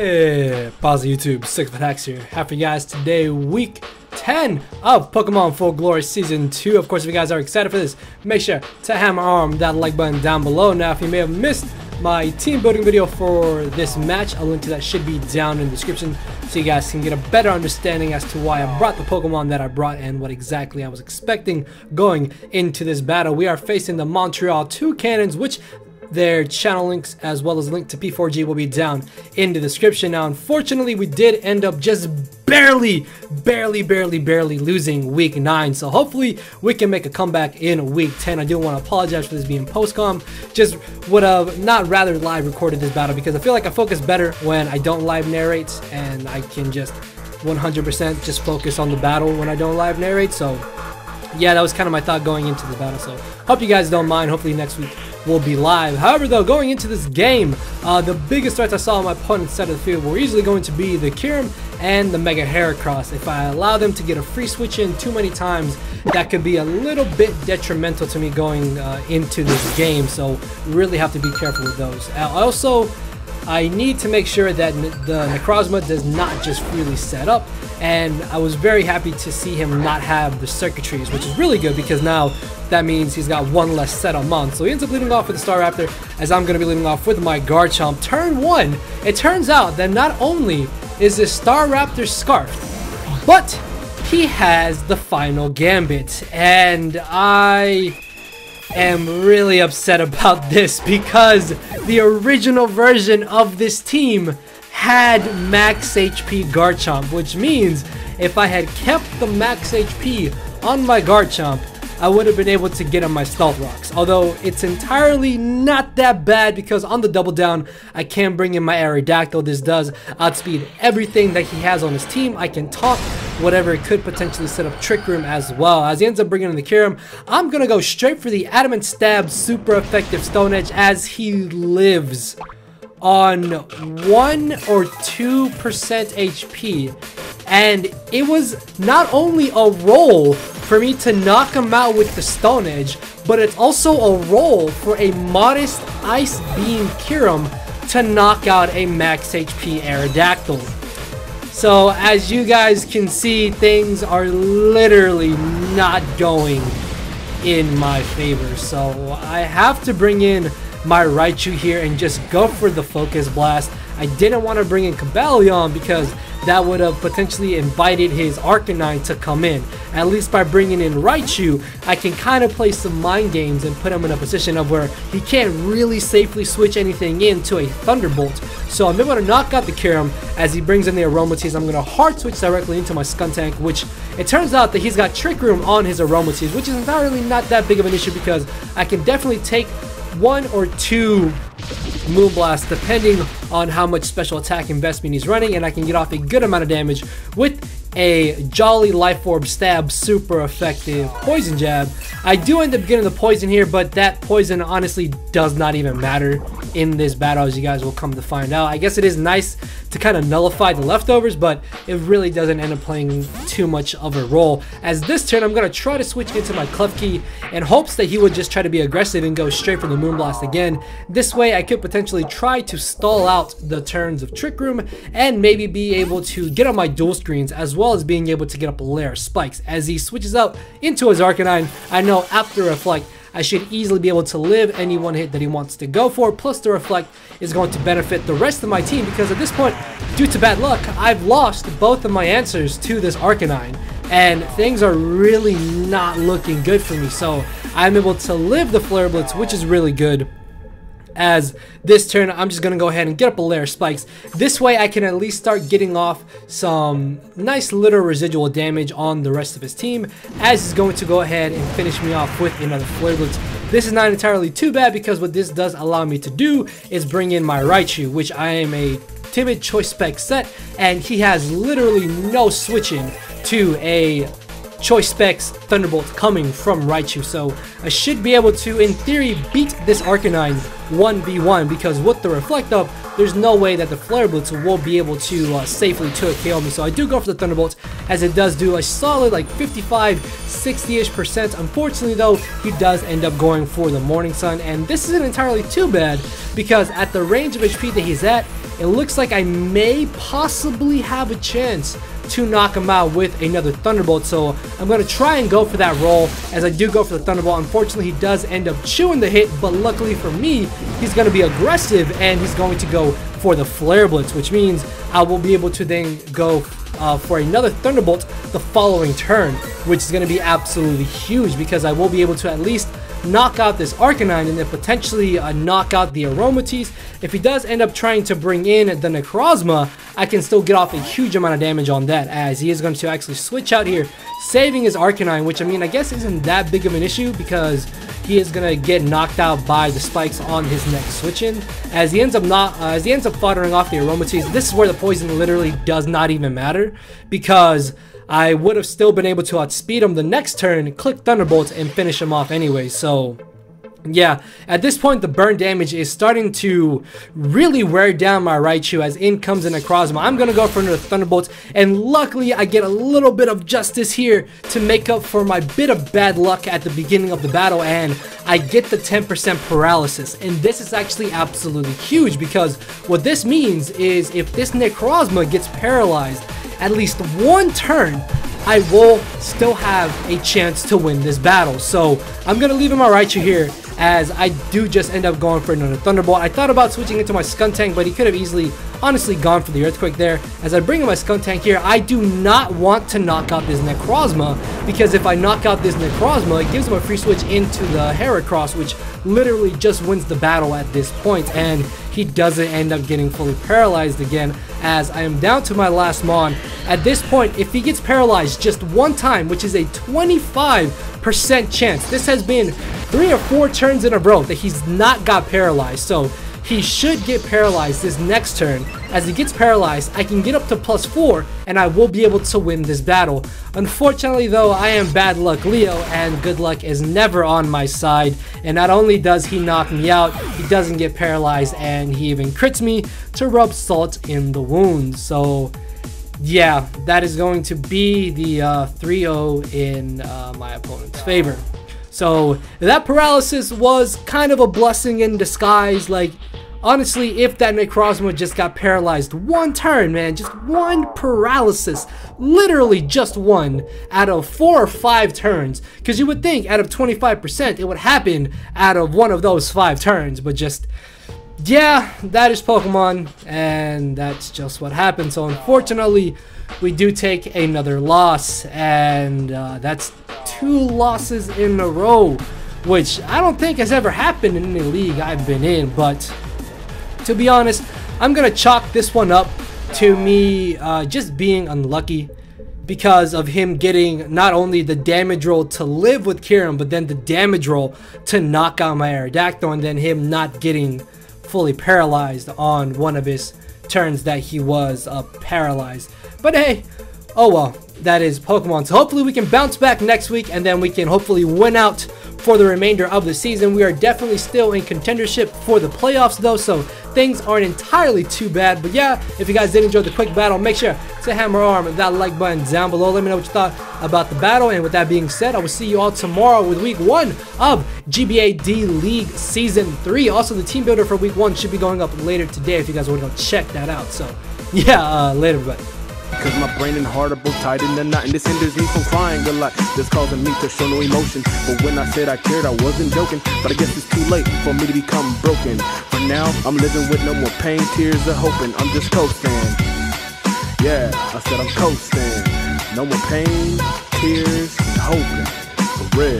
Hey, pause YouTube, 6 Hacks here. Happy guys, today week 10 of Pokemon Full Glory Season 2. Of course, if you guys are excited for this, make sure to hammer that like button down below. Now, if you may have missed my team building video for this match, a link to that should be down in the description so you guys can get a better understanding as to why I brought the Pokemon that I brought and what exactly I was expecting going into this battle. We are facing the Montreal Toucannons, which their channel links as well as a link to P4G will be down in the description. Now, unfortunately, we did end up just barely losing week 9, so hopefully we can make a comeback in week 10. I do want to apologize for this being post-com. Just would have not rather live recorded this battle because I feel like I focus better when I don't live narrate, and I can just 100% just focus on the battle when I don't live narrate. So yeah, that was kind of my thought going into the battle, so hope you guys don't mind. Hopefully next week will be live. However, though, going into this game, the biggest threats I saw on my opponent's side of the field were easily going to be the Kyurem and the Mega Heracross. If I allow them to get a free switch in too many times, that could be a little bit detrimental to me going into this game, so really have to be careful with those. Also, I need to make sure that the Necrozma does not just freely set up, and I was very happy to see him not have the circuitries, which is really good because now that means he's got one less setup month. So he ends up leading off with the Staraptor, as I'm going to be leading off with my Garchomp. Turn 1, it turns out that not only is this Staraptor scarfed, but he has the final Gambit, and I am really upset about this because the original version of this team had max HP Garchomp, which means if I had kept the max HP on my Garchomp, I would have been able to get on my Stealth Rocks. Although it's entirely not that bad because on the double down, I can bring in my Aerodactyl. This does outspeed everything that he has on his team. I can taunt whatever it could potentially set up Trick Room as well. As he ends up bringing in the Kyurem, I'm going to go straight for the Adamant Stab super effective Stone Edge as he lives on 1 or 2% HP, and it was not only a roll for me to knock him out with the Stone Edge, but it's also a roll for a modest Ice Beam Kyurem to knock out a max HP Aerodactyl. So as you guys can see, things are literally not going in my favor, so I have to bring in my Raichu here and just go for the Focus Blast. I didn't want to bring in Cobalion because that would have potentially invited his Arcanine to come in. At least by bringing in Raichu, I can kind of play some mind games and put him in a position of where he can't really safely switch anything into a Thunderbolt. So I'm able to knock out the Kyurem as he brings in the Aromatisse. I'm going to hard switch directly into my Skuntank, which it turns out that he's got Trick Room on his Aromatisse, which is entirely not that big of an issue because I can definitely take 1 or 2 Moonblast depending on how much special attack investment he's running, and I can get off a good amount of damage with a Jolly Life Orb Stab super effective Poison Jab. I do end up getting the poison here, but that poison honestly does not even matter in this battle, as you guys will come to find out. I guess it is nice to kind of nullify the leftovers, but it really doesn't end up playing too much of a role. As this turn, I'm going to try to switch into my Klefki in hopes that he would just try to be aggressive and go straight for the Moonblast again. This way, I could potentially try to stall out the turns of Trick Room and maybe be able to get on my dual screens, as well as being able to get up a layer of spikes. As he switches out into his Arcanine, I know after Reflect, I should easily be able to live any one hit that he wants to go for, plus the Reflect is going to benefit the rest of my team because at this point, due to bad luck, I've lost both of my answers to this Arcanine, and things are really not looking good for me. So I'm able to live the Flare Blitz, which is really good. As this turn, I'm just going to go ahead and get up a layer of spikes. This way I can at least start getting off some nice little residual damage on the rest of his team, as he's going to go ahead and finish me off with another Flare Blitz. This is not entirely too bad because what this does allow me to do is bring in my Raichu, which I am a Timid Choice Spec set, and he has literally no switching to a Choice Specs Thunderbolt coming from Raichu, so I should be able to, in theory, beat this Arcanine 1v1 because with the Reflect up, there's no way that the Flare Blitz will be able to safely KO me. So I do go for the Thunderbolt, as it does do a solid like 55-60ish%. Unfortunately though, he does end up going for the Morning Sun, and this isn't entirely too bad because at the range of HP that he's at, it looks like I may possibly have a chance to knock him out with another Thunderbolt. So I'm going to try and go for that roll. As I do go for the Thunderbolt, unfortunately he does end up chewing the hit, but luckily for me, he's going to be aggressive and he's going to go for the Flare Blitz, which means I will be able to then go for another Thunderbolt the following turn, which is going to be absolutely huge because I will be able to at least knock out this Arcanine and then potentially knock out the Aromatisse. If he does end up trying to bring in the Necrozma, I can still get off a huge amount of damage on that, as he is going to actually switch out here, saving his Arcanine, which I mean I guess isn't that big of an issue because he is gonna get knocked out by the spikes on his next switch in. As he ends up foddering off the Aromatisse, this is where the poison literally does not even matter because I would have still been able to outspeed him the next turn, click Thunderbolt, and finish him off anyway. So yeah, at this point the burn damage is starting to really wear down my Raichu as in comes in Necrozma. I'm gonna go for another Thunderbolt, and luckily I get a little bit of justice here to make up for my bit of bad luck at the beginning of the battle, and I get the 10% paralysis. And this is actually absolutely huge because what this means is if this Necrozma gets paralyzed at least one turn, I will still have a chance to win this battle. So I'm going to leave him my Raichu here, as I do just end up going for another Thunderbolt. I thought about switching into my Skuntank, but he could have easily honestly gone for the Earthquake there. As I bring in my Skuntank here, I do not want to knock out this Necrozma, because if I knock out this Necrozma, it gives him a free switch into the Heracross, which literally just wins the battle at this point, and he doesn't end up getting fully paralyzed again, as I am down to my last Mon. At this point, if he gets paralyzed just one time, which is a 25% chance, this has been 3 or 4 turns in a row that he's not got paralyzed, so he should get paralyzed this next turn. As he gets paralyzed, I can get up to +4 and I will be able to win this battle. Unfortunately though, I am bad luck Leo, and good luck is never on my side, and not only does he knock me out, he doesn't get paralyzed, and he even crits me to rub salt in the wounds. So yeah, that is going to be the 3-0 in my opponent's favor. So that paralysis was kind of a blessing in disguise. Like, honestly, if that Necrozma just got paralyzed one turn, man, just one paralysis, literally just one out of 4 or 5 turns, because you would think out of 25% it would happen out of one of those 5 turns, but just, yeah, that is Pokemon, and that's just what happened. So unfortunately, we do take another loss, and that's 2 losses in a row, which I don't think has ever happened in any league I've been in. But to be honest, I'm gonna chalk this one up to me just being unlucky, because of him getting not only the damage roll to live with Kyurem, but then the damage roll to knock out my Aerodactyl, and then him not getting fully paralyzed on one of his turns that he was paralyzed. But hey, oh well, that is Pokemon. So hopefully we can bounce back next week, and then we can hopefully win out for the remainder of the season. We are definitely still in contendership for the playoffs though, so things aren't entirely too bad. But yeah, if you guys did enjoy the quick battle, make sure to hammer that like button down below. Let me know what you thought about the battle, and with that being said, I will see you all tomorrow with week 1 of GBA D League Season 3. Also, the team builder for week 1 should be going up later today if you guys want to go check that out. So yeah, later everybody. Cause my brain and heart are both tied in the knot, and this hinders me from crying a lot. This causing me to show no emotion. But when I said I cared, I wasn't joking. But I guess it's too late for me to become broken. For now, I'm living with no more pain, tears, or hoping. I'm just coasting. Yeah, I said I'm coasting. No more pain, tears, and hoping. For real.